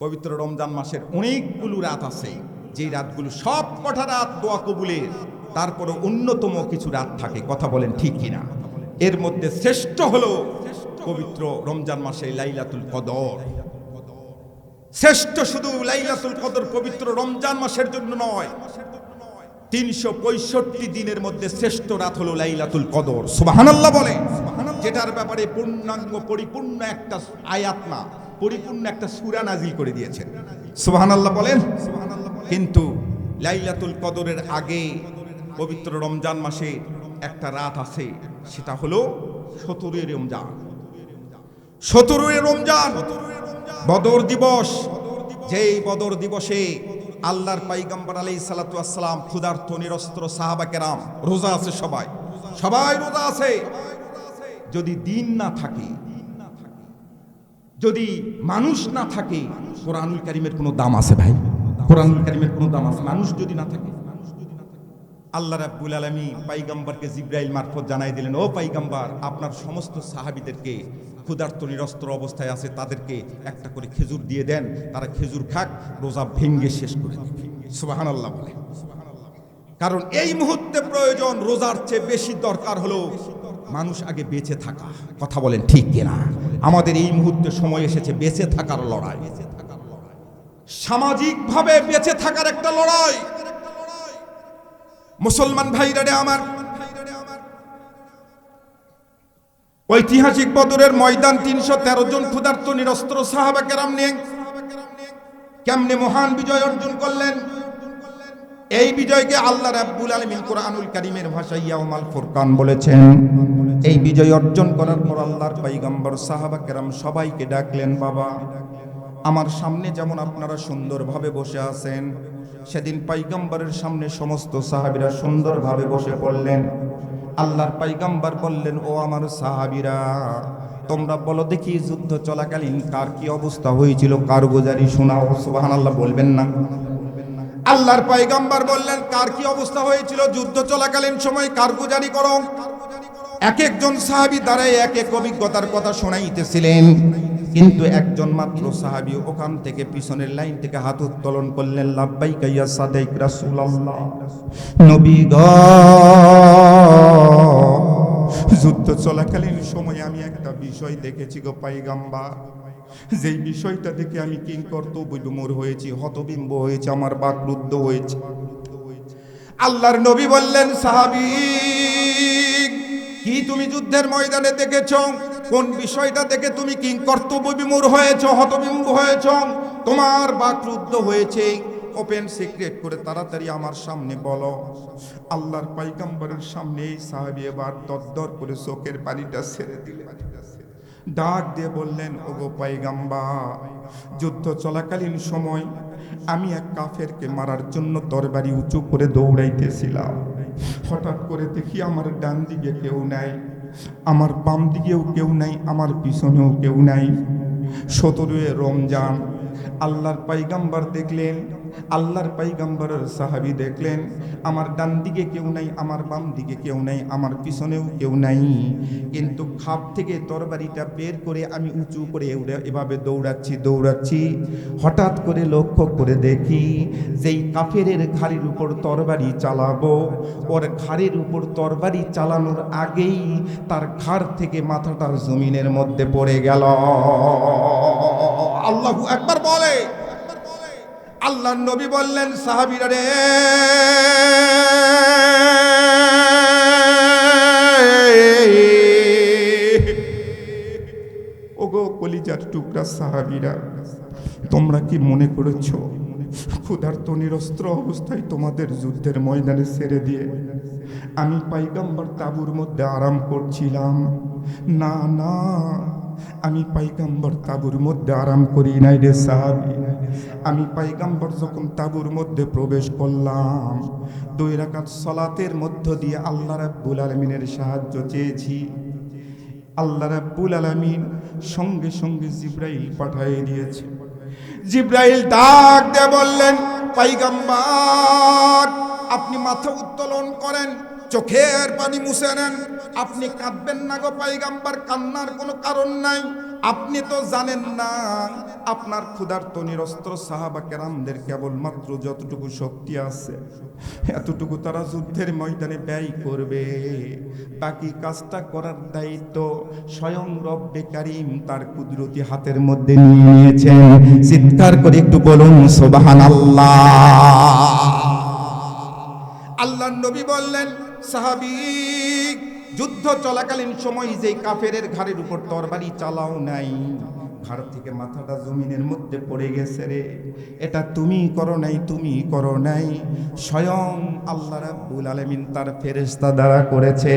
পবিত্র রমজান মাসের অনেকগুলো রাত আছে, যেই রাতগুলো সব কটা রাত দোয়া কবুলের, তারপরে অন্যতম কিছু রাত থাকে। কথা বলেন ঠিক কিনা? এর মধ্যে শ্রেষ্ঠ হলো পবিত্র রমজান মাসে লাইলাতুল কদর। শ্রেষ্ঠ শুধু লাইলাতুল কদর পবিত্র রমজান মাসের জন্য নয়, 365 দিনের মধ্যে শ্রেষ্ঠ রাত হলো লাইলাতুল কদর। সুবহানাল্লাহ বলে, যেটার ব্যাপারে পূর্ণাঙ্গ পরিপূর্ণ একটা আয়াত না, পরিপূর্ণ একটা সূরা নাজিল করে দিয়েছেন। সুবহানাল্লাহ বলেন। কিন্তু লাইলাতুল কদরের আগে পবিত্র রমজান মাসে একটা রাত আছে, সেটা হলো 17 রমজান। 17 রমজান বদর দিবস। যেই বদর দিবসে আল্লাহর পয়গম্বর আলাইহিস সালাতু ওয়াস সালাম ক্ষুধার্ত নিরস্ত্র সাহাবা কেরাম রোজা আছে, সবাই রোজা আছে। যদি দিন না থাকে, যদি মানুষ না থাকে, কোরআনুল কারীমের কোনো দাম আছে ভাই? কোরআনুল কারীমের কোনো দাম আছে মানুষ যদি না থাকে? আল্লাহ রাব্বুল আলামিন পয়গম্বরকে জিবরাইল মারফত জানাই দিলেন, ও পয়গম্বর, আপনার সমস্ত সাহাবীদেরকে ক্ষুধার্ত নিরস্ত্র অবস্থায় আছে, তাদেরকে একটা করে খেজুর দিয়ে দেন, তারা খেজুর খাক, রোজা ভেঙ্গে শেষ করে দেবে। সুবহানাল্লাহ বলে। কারণ এই মুহূর্তে প্রয়োজন, রোজার চেয়ে বেশি দরকার হলো মানুষ আগে বেঁচে থাকা। কথা বলেন ঠিক কিনা? আমাদের এই মুহূর্তে সময় এসেছে বেঁচে থাকার লড়াই, সামাজিকভাবে বেঁচে থাকার একটা লড়াই। মুসলমান ভাইরা রে আমার, ঐতিহাসিক বদরের ময়দান 313 জন ক্ষুধার্ত নিরস্ত্র সাহাবা কেরাম নিয়ে কেমনে মহান বিজয় অর্জন করলেন। এই বিজয়কে আল্লাহ রাব্বুল আলামিন কোরআনুল কারীমের ভাষায় ইয়াউমাল ফুরকান বলেছেন। এই বিজয় অর্জন করার পর আল্লাহর পয়গম্বর সাহাবা কেরাম সবাইকে ডাকলেন, বাবা, আমার সামনে যেমন আপনারা সুন্দরভাবে বসে আছেন, সেদিন পয়গম্বরের সামনে সমস্ত সাহাবীরা সুন্দরভাবে বসে পড়লেন। আল্লাহর পয়গম্বর বললেন, ও আমার সাহাবীরা, তোমরা বলো দেখি যুদ্ধ চলাকালীন কার কি অবস্থা হয়েছিল, কারগুজারি শোনাও। সুবহানাল্লাহ বলবেন না? আল্লাহর পয়গম্বর বললেন, কার কি অবস্থা হয়েছিল যুদ্ধ চলাকালীন সময় কারগুজারি করো। এক একজন সাহাবী দাঁড়ায় এক এক অভিজ্ঞতার কথা শোনাইতেছিলেন, কিন্তু একজন মাত্র সাহাবী ওখান থেকে পিছনের লাইন থেকে হাত উত্তোলন করলেন, লাব্বাইকা ইয়া সাদিক রাসূলুল্লাহ, নবী গো, যুদ্ধ চলাকালীন সময় আমি একটা বিষয় দেখেছি গো পয়গম্বর, যেই বিষয়টা দেখে আমি কিংকর্তব্যবিমূঢ় হয়েছি, হতবিম্ব হয়েছে, আমার বাকরুদ্ধ হয়েছে। আল্লাহর নবী বললেন, সাহাবী, কি তুমি যুদ্ধের ময়দানে দেখেছো? কোন বিষয়টা দেখে তুমি কিংকর্তব্যবিমূঢ় হয়েছো, হতবিম্ব হয়েছো, তোমার বাকরুদ্ধ হয়েছে? ওপেন সিক্রেট করে তাড়াতাড়ি আমার সামনে বলো। আল্লাহর পয়গম্বরের সামনে এই সাহাবী এবার দরদর করে চোখের পানিটা ছেড়ে দিলেন, ডাক দিয়ে বললেন, ওগো পয়গম্বর, যুদ্ধ চলাকালীন সময় আমি এক কাফেরকে মারার জন্য তরবারি উঁচু করে দৌড়াইতেছিলাম। হঠাৎ করে দেখি আমার ডান দিকে কেউ নাই, আমার বাম দিকেও কেউ নাই, আমার পিছনেও কেউ নাই। 17 রমজান আল্লাহর পয়গম্বর দেখলেন, আল্লাহর পয়গম্বরের সাহাবী দেখলেন, আমার ডান দিকে কেউ নাই, আমার বাম দিকে কেউ নাই, আমার পিছনেও কেউ নাই, কিন্তু খাপ থেকে তরবারিটা বের করে আমি উঁচু করে এভাবে দৌড়াচ্ছি। হঠাৎ করে লক্ষ্য করে দেখি, যেই কাফেরের ঘাড়ির উপর তরবারি চালাবো, ওর ঘাড়ির উপর তরবারি চালানোর আগেই তার ঘাড় থেকে মাথাটা জমিনের মধ্যে পড়ে গেল। আল্লাহু আকবার বলে। আল্লাহর নবী বললেন, সাহাবীরা রে, ওগো কলিজার টুকরা সাহাবীরা, তোমরা কি মনে করেছো ক্ষুধার্ত নিরস্ত্র অবস্থায় তোমাদের যুদ্ধের ময়দানে ছেড়ে দিয়ে আমি পয়গম্বর তাঁবুর মধ্যে আরাম করছিলাম? না না, আমি পয়গম্বর তাঁবুর মধ্যে আরাম করি নাই রে সাহাবী। আমি পয়গম্বর যখন তাঁবুর মধ্যে প্রবেশ করলাম, 2 রাকাত সালাতের মধ্য দিয়ে আল্লাহ রাব্বুল আলামিনের সাহায্য চেয়েছি। আল্লাহ রাব্বুল আলামিন সঙ্গে সঙ্গে জিবরাইল পাঠিয়ে দিয়েছে। জিবরাইল ডাক দিয়ে বললেন, পয়গম্বর, আপনি মাথা উত্তোলন করেন, চোখের পানি মুছে নেন, আপনি কাঁদবেন না গো পয়গম্বর, কান্নার কোনো কারণ নাই। আপনি তো জানেন না আপনার ক্ষুধার্ত নিরস্ত্র সাহাবা কেরামদের কেবলমাত্র যতটুকু শক্তি আছে এতটুকু তারা যুদ্ধের ময়দানে ব্যয় করবে, বাকি কাজটা করার দায়িত্ব স্বয়ং রব্বে কারীম তার কুদরতি হাতের মধ্যে নিয়ে নিয়েছেন। চিৎকার করে একটু বলুন সুবহানাল্লাহ। আল্লাহর নবী বললেন, সাহাবী যুদ্ধ চলাকালীন সময় যে কাফেরের ঘাড়ের উপর তরবারি চালাও নাই, ঘাড় থেকে মাথাটা জমিনের মধ্যে পড়ে গেছে রে, এটা তুমি করো নাই, তুমি করো নাই, স্বয়ং আল্লাহ রাব্বুল আলামিন তার ফেরেশতা দ্বারা করেছে।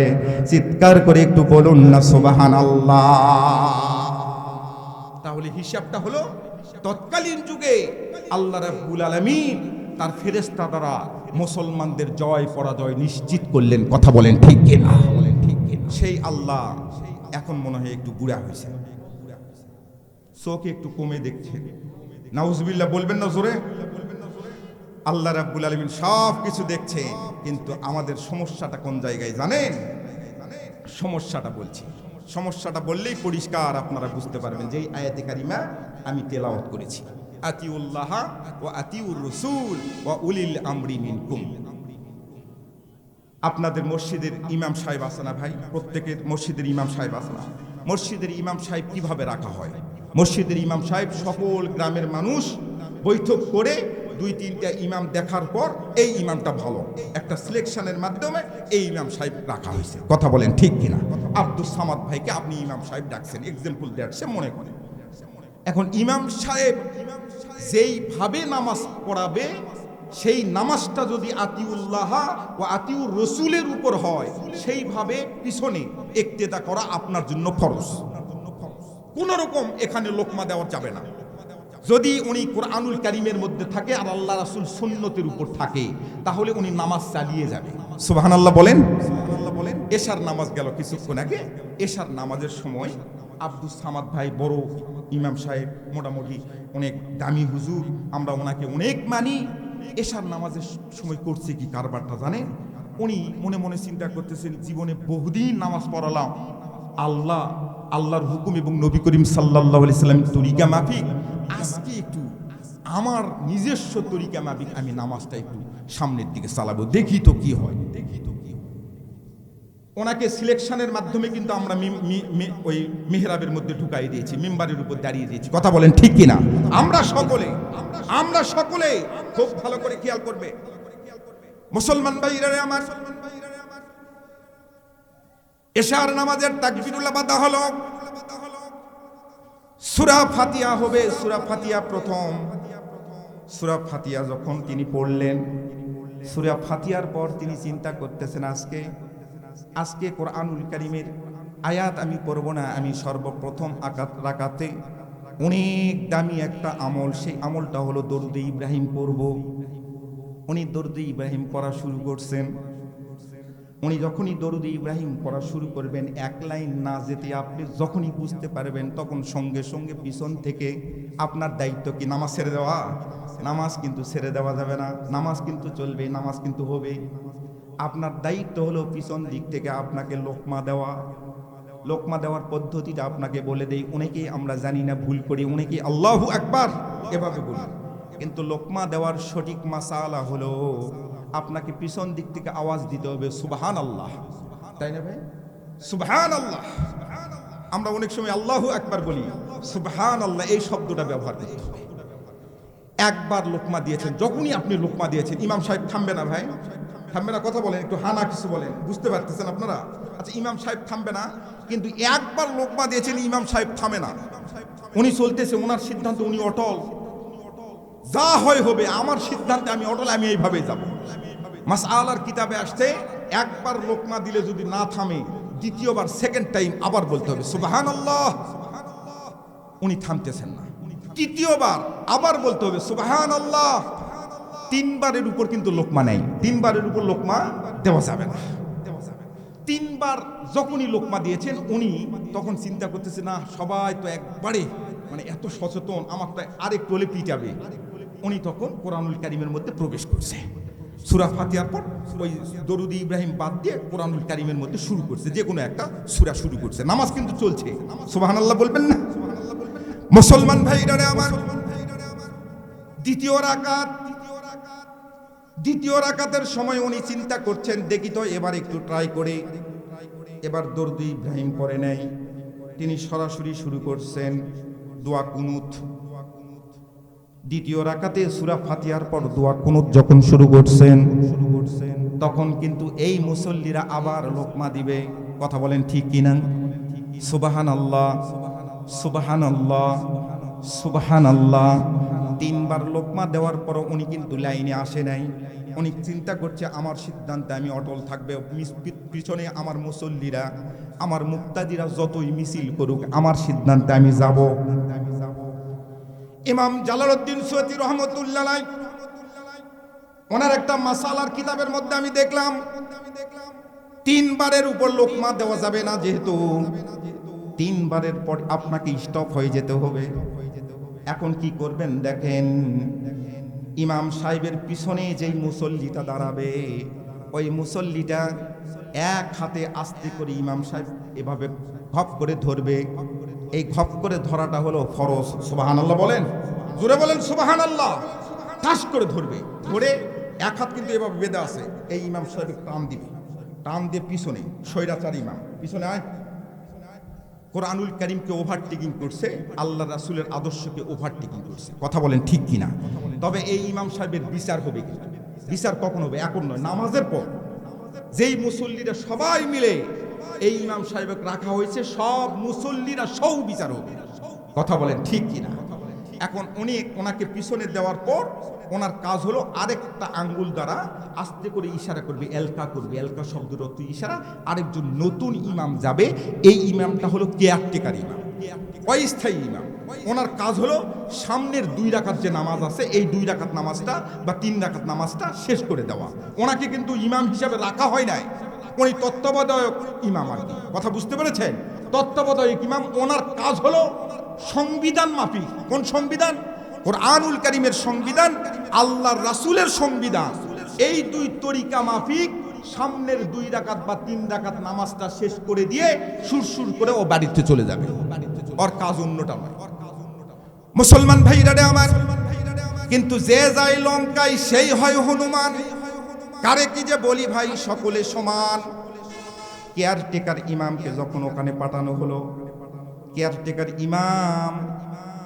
চিৎকার করে একটু বলুন না সুবহানাল্লাহ। তাহলে হিসাবটা হলো তৎকালীন যুগে আল্লাহ রাব্বুল আলামিন তার ফেরেশতা দ্বারা মুসলমানদের জয় পরাজয় নিশ্চিত করলেন। কথা বলেন ঠিক কিনা? সেই আল্লাহ এখন মনে হয় একটু বুড়া হয়েছে, চোখে একটু কমে দেখছে। নাউজুবিল্লাহ বলবেন না জোরে? আল্লাহ রাব্বুল আলামিন সব কিছু দেখছে, কিন্তু আমাদের সমস্যাটা কোন জায়গায় জানেন? সমস্যাটা বলছি, সমস্যাটা বললেই পরিষ্কার আপনারা বুঝতে পারবেন। যেই আয়াতে কারিমা আমি তেলাওয়াত করেছি, আতিউল্লাহ ওয়া আতিউর রাসূল ওয়া উলিল আমরি মিনকুম। আপনাদের মসজিদের ইমাম সাহেব আছে না ভাই? প্রত্যেকের মসজিদের ইমাম সাহেব আছে না? মসজিদের ইমাম সাহেব কিভাবে রাখা হয়? মসজিদের ইমাম সাহেব সকল গ্রামের মানুষ বৈঠক করে 2-3টা ইমাম দেখার পর এই ইমামটা ভালো, একটা সিলেকশনের মাধ্যমে এই ইমাম সাহেব রাখা হয়েছে। কথা বলেন ঠিক কিনা? আব্দুস সামাদ ভাইকে আপনি ইমাম সাহেব ডাকছেন, এক্সাম্পল দেখাচ্ছে মনে করেন। এখন ইমাম সাহেব যেইভাবে নামাজ পড়াবে, সেই নামাজটা যদি আতিউল্লাহ ও আতিউর রসুলের উপর হয়, সেইভাবে পিছনে ইক্তেদা করা আপনার জন্য ফরজ। কোন রকম এখানে লোকমা দেওয়া যাবে না। যদি উনি কোরআনুল কারীমের মধ্যে থাকে আর আল্লাহ রাসূল সুন্নতের উপর থাকে, তাহলে উনি নামাজ চালিয়ে যাবে। সুবহানাল্লাহ বলেন। এশার নামাজ গেল কিছুক্ষণ আগে, এশার নামাজের সময় আব্দুস সামাদ ভাই বড় ইমাম সাহেব, মোটামুটি অনেক দামি হুজুর, আমরা ওনাকে অনেক মানি। এশার নামাজের সময় করছে কি কারবারটা জানেন? উনি মনে মনে চিন্তা করতেছেন, জীবনে বহুদিন নামাজ পড়ালাম, আল্লাহর হুকুম এবং নবী করিম সাল্লাল্লাহু আলাইহি সাল্লামের তরিকা মাফিক আজকে একটু আমার নিজস্ব তরিকা মাফিক আমি নামাজটা একটু সামনের দিকে চালাবো, দেখি তো কি হয়। ওনাকে সিলেকশনের মাধ্যমে কিন্তু আমরা ওই মিহরাবের মধ্যে ঢুকাই দিয়েছি, মিম্বারের উপর দাঁড়িয়ে দিয়েছি। কথা বলেন ঠিক কিনা? আমরা সকলে খুব ভালো করে খেয়াল করবে মুসলমান ভাইরা আমার। এশার নামাজের তাকবীরুল্লাহ বাদা হলো, সূরা ফাতিহা হবে। সূরা ফাতিহা প্রথম, সূরা ফাতিহা যখন তিনি পড়লেন, সূরা ফাতিহার পর তিনি চিন্তা করতেছেন, আজকে কোরআনুল কারীমের আয়াত আমি পড়ব না, আমি সর্বপ্রথম রাকাতে অনেক দামি একটা আমল, সেই আমলটা হলো দরুদে ইব্রাহিম পড়ব। উনি দরুদে ইব্রাহিম পড়া শুরু করছেন। উনি যখনই দরুদে ইব্রাহিম পড়া শুরু করবেন, এক লাইন না যেতে আপনি যখনই বুঝতে পারবেন, তখন সঙ্গে সঙ্গে পিছন থেকে আপনার দায়িত্ব কি নামাজ ছেড়ে দেওয়া? নামাজ কিন্তু ছেড়ে দেওয়া যাবে না, নামাজ কিন্তু চলবে, নামাজ কিন্তু হবে। আপনার দায়িত্ব হলো পিছন দিক থেকে আপনাকে লোকমা দেওয়া। লোকমা দেওয়ার পদ্ধতিটা আপনাকে বলে দেই, অনেকেই আমরা জানি না, ভুল করি, অনেকেই আল্লাহু আকবার এভাবে বলি, কিন্তু লোকমা দেওয়ার সঠিক মাসালা হলো আপনাকে পিছন দিক থেকে আওয়াজ দিতে হবে সুবহানাল্লাহ, তাই না ভাই? সুবহানাল্লাহ। আমরা অনেক সময় আল্লাহু আকবার বলি, সুবহানাল্লাহ এই শব্দটা ব্যবহার করতে হবে। একবার লোকমা দিয়েছেন, যখনই আপনি লোকমা দিয়েছেন, ইমাম সাহেব থামবে না ভাই, থামবে না। কথা বলেন, একটু হানা কিছু বলেন, বুঝতে পারতেছেন আপনারা? আচ্ছা, ইমাম সাহেব থামবে না, কিন্তু একবার লোকমা দিয়েছেন, ইমাম সাহেব থামে না, উনি চলতেছে, ওনার সিদ্ধান্ত, উনি অটল, যা হয় হবে, আমার সিদ্ধান্তে আমি অটল, আমি এইভাবে যাব। মাসআলার কিতাবে আসছে, একবার লোকমা দিলে যদি না থামে, দ্বিতীয়বার সেকেন্ড টাইম আবার বলতে হবে সুবহানাল্লাহ। উনি থামতেছেন না, তৃতীয়বার আবার বলতে হবে সুবহানাল্লাহ। 3 বারের উপর কিন্তু লোকমা নেই, 3 বারের উপর লোকমা দেওয়া যাবে না। 3 বার যখনই লোকমা দিয়েছেন, উনি তখন চিন্তা করতেছে, না সবাই তো একবারে মানে এত সচেতন, আমার তো আরেকটু হলে পিটাবে। উনি তখন কোরআনুল কারীমের মধ্যে প্রবেশ করছে। সূরা ফাতিহার পর ওই দরুদ ইব্রাহিম বাদ দিয়ে কোরআনুল কারীমের মধ্যে শুরু করছে, যে কোনো একটা সূরা শুরু করছে। নামাজ কিন্তু চলছে, সুবহানাল্লাহ বলবেন না? মুসলমান ভাইরা আমার, দ্বিতীয় রাকাতের সময় উনি চিন্তা করছেন, দেখি তো এবার একটু ট্রাই করে। এবার দরুদ ইব্রাহিম পড়ে নেই, তিনি সরাসরি শুরু করছেন দোয়া কুনুত। দ্বিতীয় রাকাতে সূরা ফাতিহার পর দোয়া কুনুত যখন শুরু করছেন, তখন কিন্তু এই মুসল্লিরা আবার লোকমা দিবে। কথা বলেন ঠিক কিনা? সুবহানাল্লাহ, সুবহানাল্লাহ, সুবহানাল্লাহ। তিনবার লোকমা দেওয়ার পর উনি কিন্তু লাইনে আসে নাই। উনি চিন্তা করছে আমার সিদ্ধান্তে আমি অটল থাকবে, পিছনে আমার মুসল্লিরা, আমার মুক্তাদিরা যতই মিছিল করুক, আমার সিদ্ধান্তে আমি যাব। ইমাম জালালউদ্দিন সুয়ুতী রহমতুল্লাহ আলাইহি ওনার একটা মাসালার কিতাবের মধ্যে আমি দেখলাম, তিনবারের উপর লোকমা দেওয়া যাবে না, যেহেতু তিনবারের পর আপনাকে স্টপ হয়ে যেতে হবে। এখন কি করবেন দেখেন, ইমাম সাহেবের পিছনে যেই মুসল্লিটা দাঁড়াবে, ওই মুসল্লিটা এক হাতে আস্তে করে ইমাম সাহেব এভাবে ঘপ করে ধরবে। এই ঘপ করে ধরাটা হলো ফরজ। সুবহানাল্লাহ বলেন, জোরে বলেন সুবহানাল্লাহ। ঠাস করে ধরবে, ধরে এক হাত কিন্তু এভাবে বেঁধে আছে, এই ইমাম সাহেব টান দিবে, টান দিয়ে পিছনে স্বৈরাচার ইমাম পিছনে আয়। কোরআনুল কারীমকে ওভারটেকিং করছে, আল্লাহ রাসূলের আদর্শকে ওভারটেকিং করছে। কথা বলেন ঠিক কিনা? তবে এই ইমাম সাহেবের বিচার হবে কি? বিচার কখন হবে? এখন নয়, নামাজের পর। যেই মুসল্লিরা সবাই মিলে এই ইমাম সাহেবকে রাখা হয়েছে, সব মুসল্লিরা সৌ বিচার হবে। কথা বলেন ঠিক কিনা? এখন উনি ওনাকে পিছনে দেওয়ার পর ওনার কাজ হলো আরেকটা আঙ্গুল দ্বারা আস্তে করে ইশারা করবে, এলকা করবে। এলকা শব্দের অর্থ ইশারা। আরেকজন নতুন ইমাম যাবে, এই ইমামটা হলো কেয়ারটেকার ইমাম, অস্থায়ী ইমাম। ওনার কাজ হলো সামনের 2 রাকাত যে নামাজ আছে, এই 2 রাকাত নামাজটা বা 3 রাকাত নামাজটা শেষ করে দেওয়া। ওনাকে কিন্তু ইমাম হিসাবে রাখা হয় নাই, উনি তত্ত্বাবধায়ক ইমাম আর কি। কথা বুঝতে পেরেছেন? তত্ত্বাবধায়ক ইমাম। ওনার কাজ হলো সংবিধান মাফিক। কোন সংবিধান? কোরআনুল কারীমের সংবিধান, আল্লাহর রাসূলের সংবিধান। এই 2 তরিকা মাফিক সামনের 2 রাকাত বা 3 রাকাত নামাজটা শেষ করে দিয়ে সুরসুর করে ও বাড়িতে চলে যাবে। ওর কাজ অন্যটা নয়। মুসলমান ভাইরা আমার, কিন্তু যে যায় লঙ্কায় সেই হয় হনুমান। কারে কি যে বলি ভাই, সকলে সমান। কেয়ারটেকার ইমামকে যখন ওখানে পাঠানো হলো, কেয়ারটেকার ইমাম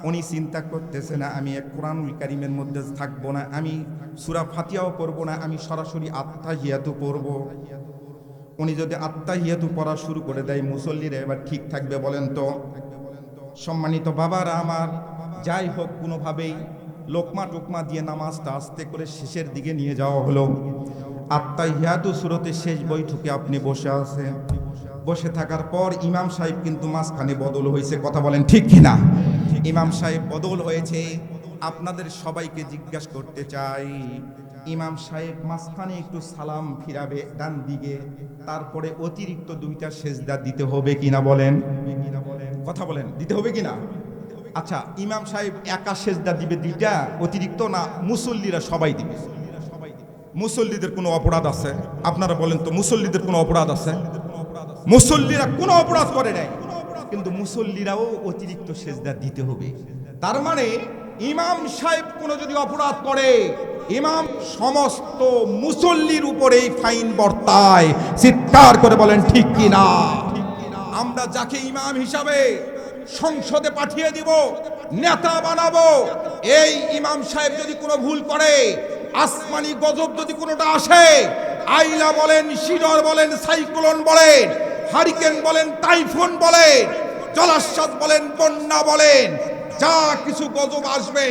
উনি চিন্তা করতেছে না আমি কোরআনুল কারীমের মধ্যে থাকবো না, আমি সূরা ফাতিহাও পড়বো না, আমি সরাসরি আত্তাহিয়াতু পড়ব। উনি যদি আত্তাহিয়াতু পড়া শুরু করে দেয়, মুসল্লিরা এবার ঠিক থাকবে বলেন তো? সম্মানিত বাবারা আমার, যাই হোক কোনোভাবেই লোকমা টোকমা দিয়ে নামাজটা আস্তে করে শেষের দিকে নিয়ে যাওয়া হলো। আত্তাহিয়াতু সূরাতের শেষ বৈঠকে আপনি বসে আছেন। বসে থাকার পর ইমাম সাহেব কিন্তু মাঝখানে বদল হয়েছে। কথা বলেন ঠিক কিনা? ইমাম সাহেব বদল হয়েছে। আপনাদের সবাইকে জিজ্ঞাসা করতে চাই, ইমাম সাহেব মাঝখানে একটু সালাম ফিরাবে ডান দিকে, তারপরে অতিরিক্ত 2টা সেজদা দিতে হবে কিনা বলেন? কথা বলেন, দিতে হবে কিনা? আচ্ছা, ইমাম সাহেব একা সেজদা দিবে 2টা অতিরিক্ত, না মুসল্লিরা সবাই দিবে? মুসল্লিদের কোনো অপরাধ আছে? আপনারা বলেন তো, মুসল্লিদের কোনো অপরাধ আছে? মুসল্লিরা কোনো অপরাধ করে নাই, কিন্তু মুসল্লিরাও অতিরিক্ত সেজদা দিতে হবে। তার মানে ইমাম সাহেব কোনো যদি অপরাধ করে, ইমাম সমস্ত মুসল্লির উপরেই ফাইন বর্তায়। চিৎকার করে বলেন ঠিক কিনা? আমরা যাকে ইমাম হিসাবে সংসদে পাঠিয়ে দিব, নেতা বানাবো, এই ইমাম সাহেব যদি কোনো ভুল করে, আসমানি গজব যদি কোনোটা আসে, আইলা বলেন, শিডর বলেন, সাইক্লোন বলেন, হারিকেন বলেন, টাইফুন বলেন, জলোচ্ছ্বাস বলেন, বন্যা বলেন, যা কিছু গজব আসবে,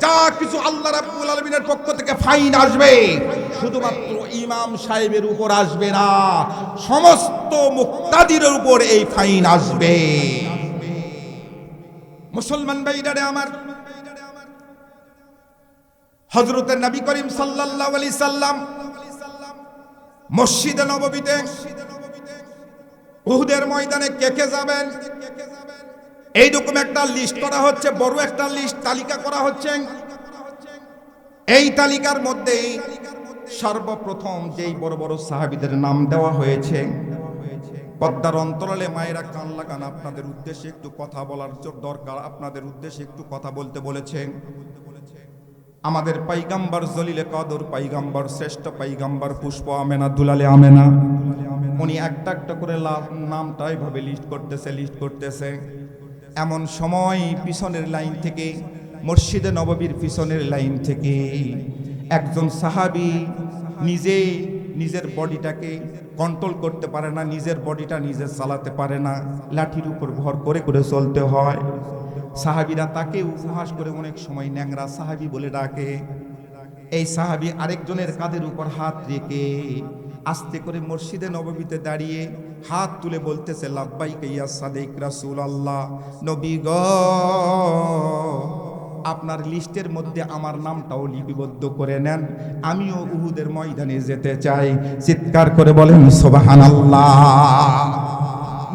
যা কিছু আল্লাহ রাব্বুল আলামিনের পক্ষ থেকে ফাইন আসবে, শুধুমাত্র ইমাম সাহেবের উপর আসবে না, সমস্ত মুক্তাদিরের উপর এই ফাইন আসবে। মুসলমান ভাইরা আমার, হযরত নবী করিম সাল্লাল্লাহু আলাইহি সাল্লাম মসজিদে নববীতে উহুদের ময়দানে কে কে যাবেন, এইরকম একটা লিস্ট করা হচ্ছে, বড় একটা লিস্ট তালিকা করা হচ্ছে। এই তালিকার মধ্যে সর্বপ্রথম যেই বড় বড় সাহাবীদের নাম দেওয়া হয়েছে, পদ্মার অন্তরালে মায়েরা কান লাগান, আপনাদের উদ্দেশ্যে একটু কথা বলার দরকার, আপনাদের উদ্দেশ্যে একটু কথা বলতে বলেছেন। আমাদের পাইগাম্বার জলিলে কদর পাইগাম্বার, শ্রেষ্ঠ পাইগাম্বার পুষ্প আমেনা দুলালে আমেনা, উনি একটা একটা করে নামটা এইভাবে লিস্ট করতেছে। এমন সময় পিছনের লাইন থেকে, মসজিদে নববীর পিছনের লাইন থেকে একজন সাহাবী নিজের বডিটাকে কন্ট্রোল করতে পারে না, নিজের বডিটা নিজে চালাতে পারে না, লাঠির উপর ভর করে করে চলতে হয়। সাহাবীরা তাকে উপহাস করে অনেক সময় ন্যাংরা সাহাবী বলে ডাকে। এই সাহাবী আরেকজনের কাঁধের উপর হাত রেখে আস্তে করে মসজিদে নববীতে দাঁড়িয়ে হাত তুলে বলতেছে, লাব্বাইকা ইয়া সাদিক রাসূলুল্লাহ, নবী গো, আপনার লিস্টের মধ্যে আমার নামটাও লিপিবদ্ধ করে নেন, আমিও উহুদের ময়দানে যেতে চাই। চিৎকার করে বলেন সুবহানাল্লাহ।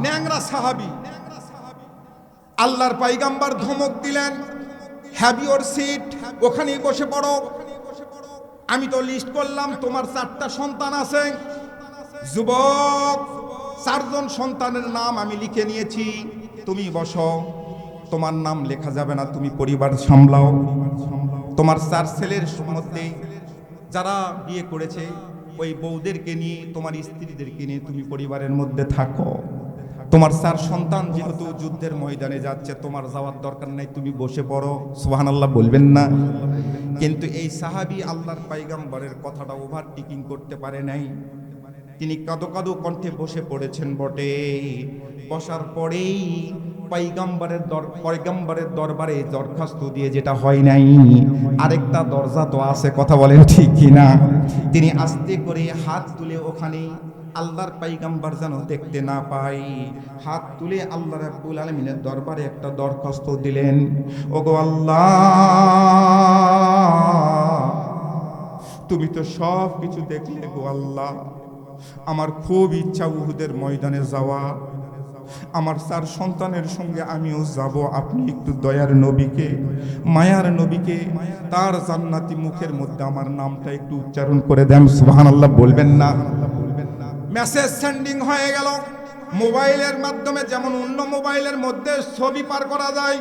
ন্যাংরা সাহাবী, আল্লাহর পয়গম্বর ধমক দিলেন, হ্যাভ ইউর সিট, ওখানেই বসে পড়ো। আমি তো লিস্ট করলাম তোমার 4টা সন্তান আছে, যুবক, 4 জন সন্তানের নাম আমি লিখে নিয়েছি, তুমি বসো। তোমার নাম লেখা যাবে না, তুমি পরিবার সামলাও। তোমার 4 ছেলের মধ্যে যারা বিয়ে করেছে ওই বউদেরকে নিয়ে, তোমার স্ত্রীদেরকে নিয়ে তুমি পরিবারের মধ্যে থাকো। তোমার 4 সন্তান যেহেতু যুদ্ধের ময়দানে যাচ্ছে, তোমার যাওয়ার দরকার নাই, তুমি বসে পড়ো। সুবহানাল্লাহ বলবেন না? কিন্তু এই সাহাবী আল্লাহর পয়গম্বরের কথাটা ওভারটেকিং করতে পারে নাই। তিনি কাঁদো কাঁদো কণ্ঠে বসে পড়েছেন বটে। বসার পরেই পয়গম্বরের দরবারে দরখাস্ত দিয়ে যেটা হয় নাই, আরেকটা দরজা তো আছে, কথা বলেন ঠিক কিনা? তিনি আস্তে করে হাত তুলে ওখানে আল্লাহর পয়গম্বর যেন দেখতে না পাই, হাত তুলে আল্লাহ রাব্বুল আলামিনের দরবারে একটা দরখাস্ত দিলেন। ওগো আল্লাহ, তুমি তো সব কিছু দেখলে গো আল্লাহ, আমার খুব ইচ্ছা উহুদের ময়দানে যাওয়া, আমার 4 সন্তানের সঙ্গে আমিও যাব। আপনি একটু দয়ার নবীকে, মায়ার নবীকে তার জান্নাতি মুখের মধ্যে আমার নামটা একটু উচ্চারণ করে দেন। সুবহানাল্লাহ বলবেন না? মেসেজ সেন্ডিং হয়ে গেল মোবাইলের মাধ্যমে। যেমন অন্য মোবাইলের মধ্যে ছবি পার করা যায়,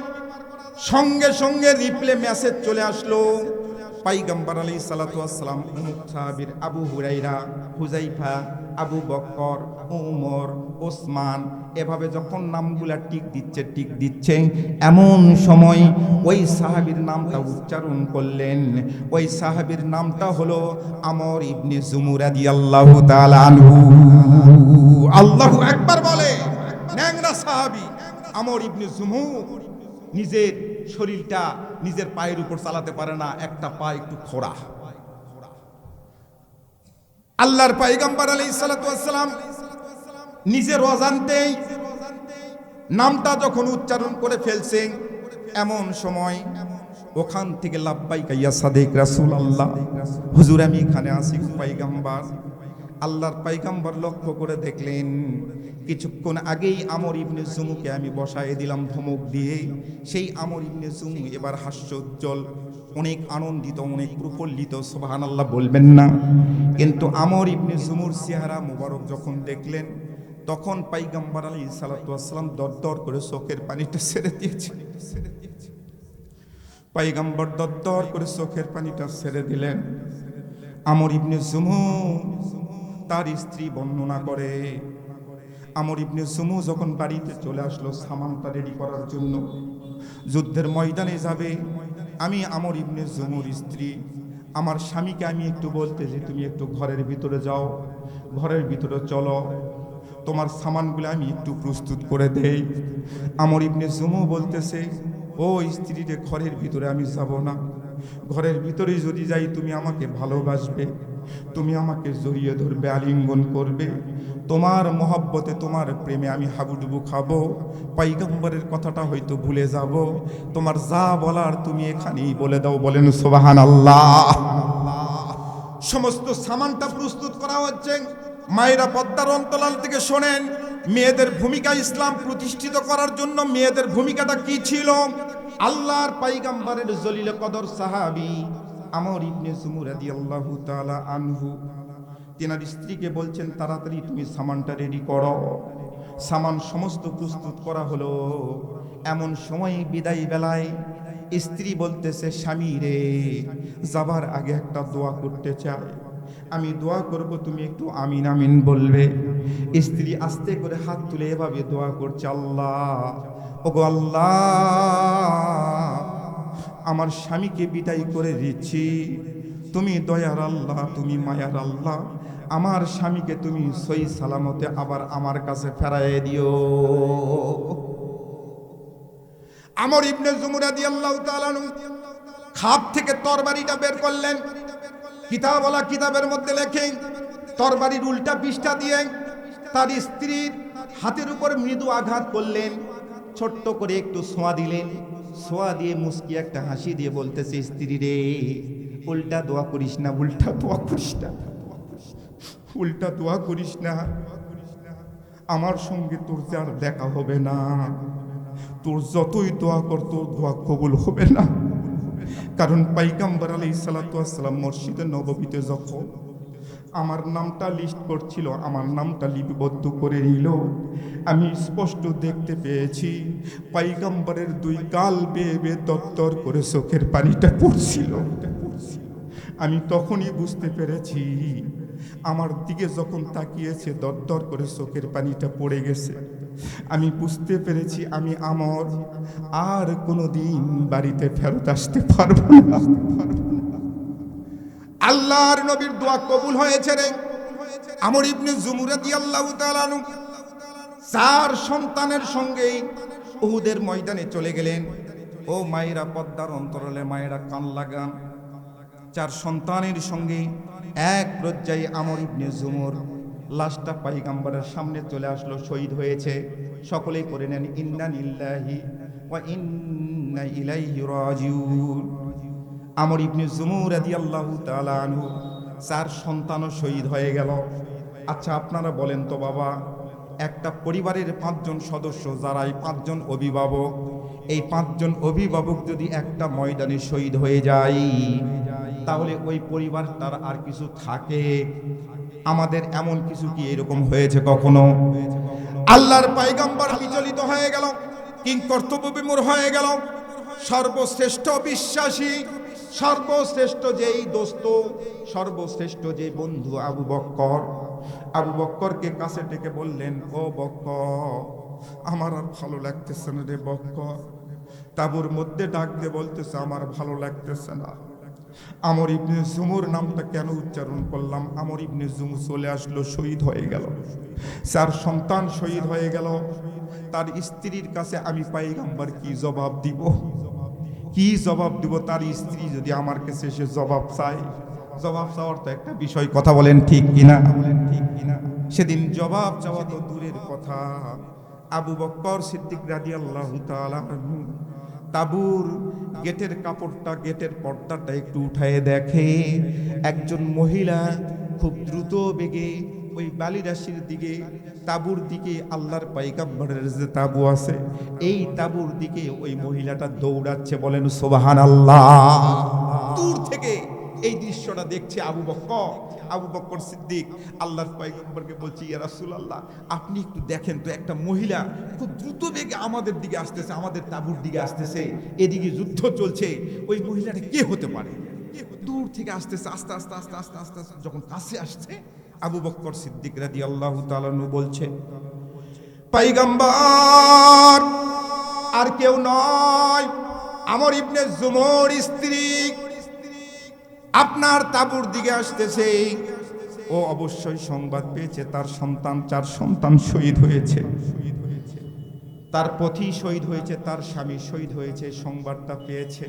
সঙ্গে সঙ্গে রিপ্লে মেসেজ চলে আসলো। পয়গম্বর আলাইহিস সালাতু ওয়াস সালাম অমুক সাহাবীর, আবু হুরাইরা, হুজাইফা, আবু বকর, ওমর, ওসমান, এভাবে যখন নামগুলা টিক দিচ্ছে, এমন সময় ওই সাহাবীর নামটা উচ্চারণ করলেন। ওই সাহাবীর নামটা হলো আমর ইবনে জুমু রাদিয়াল্লাহু তাআলা আনহু। আল্লাহু আকবার বলে। ন্যাংরা সাহাবী আমর ইবনে জুমু, নিজের শরীরটা নিজের পায়ের উপর চালাতে পারে না, একটা পা একটু খোড়া। আল্লাহর পয়গম্বর আলাইহিস সালাতু ওয়াস সালাম নিজের অজান্তেই নামটা যখন উচ্চারণ করে ফেলছেন, এমন সময় ওখান থেকে লাব্বাইকা ইয়া সাদিক রাসূলুল্লাহ, হুজুর আমি এখানে আছি পয়গম্বর। আল্লাহর পয়গম্বর লক্ষ্য করে দেখলেন কিছুক্ষণ আগেই আমর ইবনে জুমুকে আমি বসায় দিলাম ধমক দিয়ে। সেই আমর ইবনে জুমু এবার হাস্যোজ্জ্বল, অনেক আনন্দিত, অনেক প্রফুল্লিত। সুবহানাল্লাহ বলবেন না? কিন্তু আমর ইবনে জুমুর চেহারা মুবারক যখন দেখলেন, তখন পয়গম্বর আলাইহিস সালাতু ওয়াস সালাম দরদর করে চোখের পানিটা ছেড়ে দিয়েছে। পয়গম্বর দরদর করে চোখের পানিটা ছেড়ে দিলেন। আমর ইবনে জুমু তার স্ত্রী বর্ণনা করে, আমর ইবনে জুমু যখন বাড়িতে চলে আসলো সামানটা রেডি করার জন্য, যুদ্ধের ময়দানে যাবে। আমি আমর ইবনে জুমুর স্ত্রী, আমার স্বামীকে আমি একটু বলতে যে তুমি একটু ঘরের ভিতরে যাও, ঘরের ভিতরে চলো, তোমার সামানগুলো আমি একটু প্রস্তুত করে দেই। আমর ইবনে জুমু বলতেছে, ও স্ত্রী রে, ঘরের ভিতরে আমি যাব না, ঘরের ভিতরে যদি যাই তুমি আমাকে ভালোবাসবে, তুমি আমাকে জড়িয়ে ধরবে, আলিঙ্গন করবে, তোমার মহব্বতে, তোমার প্রেমে আমি হাবুডুবু খাবো, পয়গম্বরের কথাটা হয়তো ভুলে যাব, তোমার যা বলার তুমি এখানেই বলে দাও। বলেন সুবহানাল্লাহ। সমস্ত সামানটা প্রস্তুত করা হচ্ছে। মায়েরা পদ্মার অন্তরাল থেকে শোনেন, মেয়েদের ভূমিকা ইসলাম প্রতিষ্ঠিত করার জন্য মেয়েদের ভূমিকাটা কি ছিল। আল্লাহর পয়গম্বরের জলিলে কদর সাহাবী আমর ইবনে জুমু রাদিয়াল্লাহু তাআলা আনহু তিনার স্ত্রীকে বলছেন, তাড়াতাড়ি তুমি সামানটা রেডি করো। সামান সমস্ত প্রস্তুত করা হলো। এমন সময় বিদায় বেলায় স্ত্রী বলতেছে, স্বামী রে, যাবার আগে একটা দোয়া করতে চাই, আমি দোয়া করব, তুমি একটু আমিন আমিন বলবে। স্ত্রী আস্তে করে হাত তুলে এভাবে দোয়া করছে, আল্লাহ, ওগো আল্লাহ, আমার স্বামীকে বিদায় করে দিচ্ছি, তুমি দয়ার আল্লাহ, তুমি মায়ার আল্লাহ, আমার স্বামীকে তুমি সহি সালামতে আবার আমার কাছে ফেরাইয়ে দিও। আমর ইবনে জুমুর রাদিয়াল্লাহু তাআলা খাপ থেকে তরবারিটা বের করলেন। কিতাবওয়ালা কিতাবের মধ্যে লেখে, তরবারির উল্টা পৃষ্ঠা দিয়ে তার স্ত্রীর হাতের উপর মৃদু আঘাত করলেন, ছোট্ট করে একটু ছোঁয়া দিলেন, ছোঁয়া দিয়ে মুস্কি একটা হাসি দিয়ে বলতেছে, স্ত্রী রে, উল্টা দোয়া করিস না, উল্টা দোয়া করিস না, উল্টা দোয়া করিস না, আমার সঙ্গে তোর যে আর দেখা হবে না, তোর যতই দোয়া কর তোর দোয়া কবুল হবে না। কারণ পয়গম্বর আলাইহিস সালাতু ওয়াস সালাম মসজিদে নববীতে যখন আমার নামটা লিস্ট করছিল, আমার নামটা লিপিবদ্ধ করে নিল, আমি স্পষ্ট দেখতে পেয়েছি পয়গম্বরের দুই গাল বেয়ে বেয়ে দরদর করে চোখের পানিটা পড়ছিল। আমি তখনই বুঝতে পেরেছি, আমার দিকে যখন তাকিয়েছে দরদর করে চোখের পানিটা পড়ে গেছে, আমি বুঝতে পেরেছি আমি আমর আর কোনোদিন বাড়িতে ফেরত আসতে পারবো না। আল্লাহর নবীর দোয়া কবুল হয়েছে রে। আমর ইবনে জুমুর রাদিয়াল্লাহু তাআলা আনহু 4 সন্তানের সঙ্গে উহুদের ময়দানে চলে গেলেন। ও মায়েরা, পদ্মার অন্তরালে মায়েরা কান লাগান। 4 সন্তানের সঙ্গে এক পর্যায়ে আমর ইবনে জুমুর লাশটা পয়গম্বরের সামনে চলে আসলো, শহীদ হয়েছে। সকলেই করে নেন ইন্না লিল্লাহি ওয়া ইন্না ইলাইহি রাজিউন। আমর ইবনে জুমুর রাদিয়াল্লাহু তাআলা আনহু 4 সন্তানও শহীদ হয়ে গেল। আচ্ছা আপনারা বলেন তো বাবা, একটা পরিবারের 5 জন সদস্য, যারা এই 5 জন অভিভাবক, এই 5 জন অভিভাবক যদি একটা ময়দানে শহীদ হয়ে যায়, তাহলে ওই পরিবারটার আর কিছু থাকে? আমাদের এমন কিছু কি এরকম হয়েছে কখনো? আল্লাহর পয়গম্বর বিচলিত হয়ে গেল, কিংকর্তব্য বিমূঢ় হয়ে গেল। সর্বশ্রেষ্ঠ বিশ্বাসী, সর্বশ্রেষ্ঠ যেই দোস্ত, সর্বশ্রেষ্ঠ যে বন্ধু আবু বক্করকে কাছে ডেকে বললেন, ও বক্কর, আমার আর ভালো লাগতেছে না রে বক্কর। তাবুর মধ্যে ডাক দিয়ে বলতেছে, আমার ভালো লাগতেছে না। আমর ইবনে জুমুর নামটা কেন উচ্চারণ করলাম? আমর ইবনে জুমুর চলে আসলো, শহীদ হয়ে গেল। 4 সন্তান শহীদ হয়ে গেল। তার স্ত্রীর কাছে আমি পয়গম্বর কি জবাব দিব? কি জবাব দিব? তার স্ত্রী যদি আমার কাছে এসে জবাব চায়, জবাব চাওয়ার তো একটা বিষয়, কথা বলেন ঠিক কিনা? সেদিন জবাব চাওয়া তো দূরের কথা। আবু বকর সিদ্দিক রাদিয়াল্লাহু তাআলা তাবুর গেটের কাপড়টা, গেটের পর্দাটা একটু উঠায়ে দেখে, একজন মহিলা খুব দ্রুত বেগে ওই বালিরাশির দিকে, তাবুর দিকে, আল্লাহর পয়গম্বরের যে তাবু আছে এই তাবুর দিকে ওই মহিলাটা দৌড়াচ্ছে। বলেন সুবহানাল্লাহ। দূর থেকে এই দৃশ্যটা দেখছে আবু বকর সিদ্দিক আল্লাহর পয়গম্বরকে বলছে, ইয়া রাসূলুল্লাহ, আপনি একটু দেখেন তো, একটা মহিলা খুব দ্রুত বেগে আমাদের দিকে আসতেছে, আমাদের তাবুর দিকে আসতেছে, এদিকে যুদ্ধ চলছে, ওই মহিলাটা কে হতে পারে? দূর থেকে আসতেছে, আস্তে আস্তে আস্তে আস্তে আস্তে আস্তে যখন কাছে আসছে, আবু বকর সিদ্দিক রাদিয়াল্লাহু তাআলা বলছে, পয়গম্বর আর কেউ নয়, আমর ইবনে জুমুর স্ত্রী আপনার তাবুর দিকে আসতেছে। ও অবশ্যই সংবাদ পেয়েছে তার সন্তান, 4 সন্তান শহীদ হয়েছে, তার পতি শহীদ হয়েছে, তার স্বামী শহীদ হয়েছে, সংবাদটা পেয়েছে,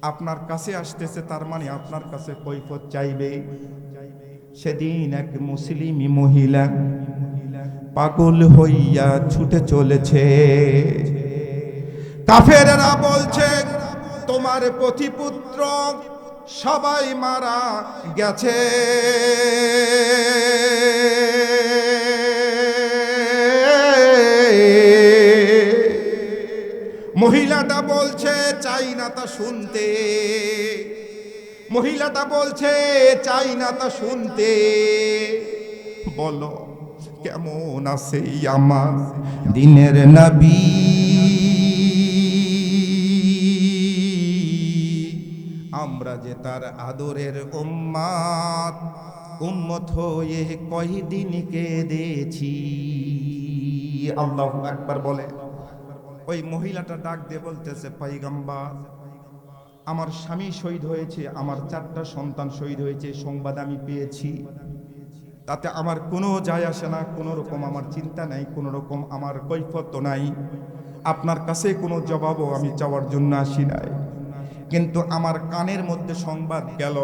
আপনার কাছে আসতেছে, তার মানে আপনার কাছে কৈফিয়ত চাইবে। সেদিন এক মুসলিমি মহিলা পাগল হইয়া ছুটে চলেছে। কাফেররা বলছে, তোমার পতিপুত্র সবাই মারা গেছে। মহিলাটা বলছে, চাই না তা শুনতে। মহিলাটা বলছে, চাই না তা শুনতে। বলো কেমন আছে আমার দিনের নবী। আমরা যে তার আদরের উম্মত, উম্মত হয়ে কয়দিন কেঁদেছি। আল্লাহু আকবার বলে। ওই মহিলাটা ডাক দিয়ে বলতেছে, পয়গম্বর, আমার স্বামী শহীদ হয়েছে, আমার 4টা সন্তান শহীদ হয়েছে, সংবাদ আমি পেয়েছি। তাতে আমার কোনো যায় আসে না, কোনো রকম আমার চিন্তা নাই, কোনো রকম আমার কৈফিয়ত নাই, আপনার কাছে কোনো জবাবও আমি চাওয়ার জন্য আসি নাই। কিন্তু আমার কানের মধ্যে সংবাদ গেল,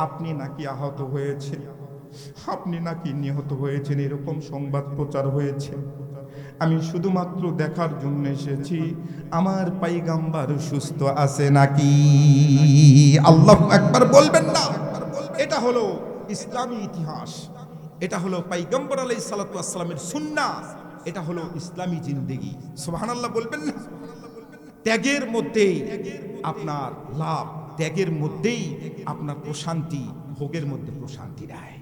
আপনি নাকি আহত হয়েছে, আপনি নাকি নিহত হয়েছেন, এরকম সংবাদ প্রচার হয়েছে। আমি শুধুমাত্র দেখার জন্য এসেছি আমার পয়গম্বর সুস্থ আছে নাকি। আল্লাহু আকবার বলবেন না? এটা হলো ইসলামী ইতিহাস, এটা হলো পয়গম্বর আলাইহিস সালাতু ওয়াস সালামের সুন্নাহ, এটা হলো ইসলামী জিন্দেগি। সুবহানাল্লাহ বলবেন না? ত্যাগের মধ্যেই আপনার লাভ, ত্যাগের মধ্যেই আপনার প্রশান্তি, ভোগের মধ্যে প্রশান্তি দেয়।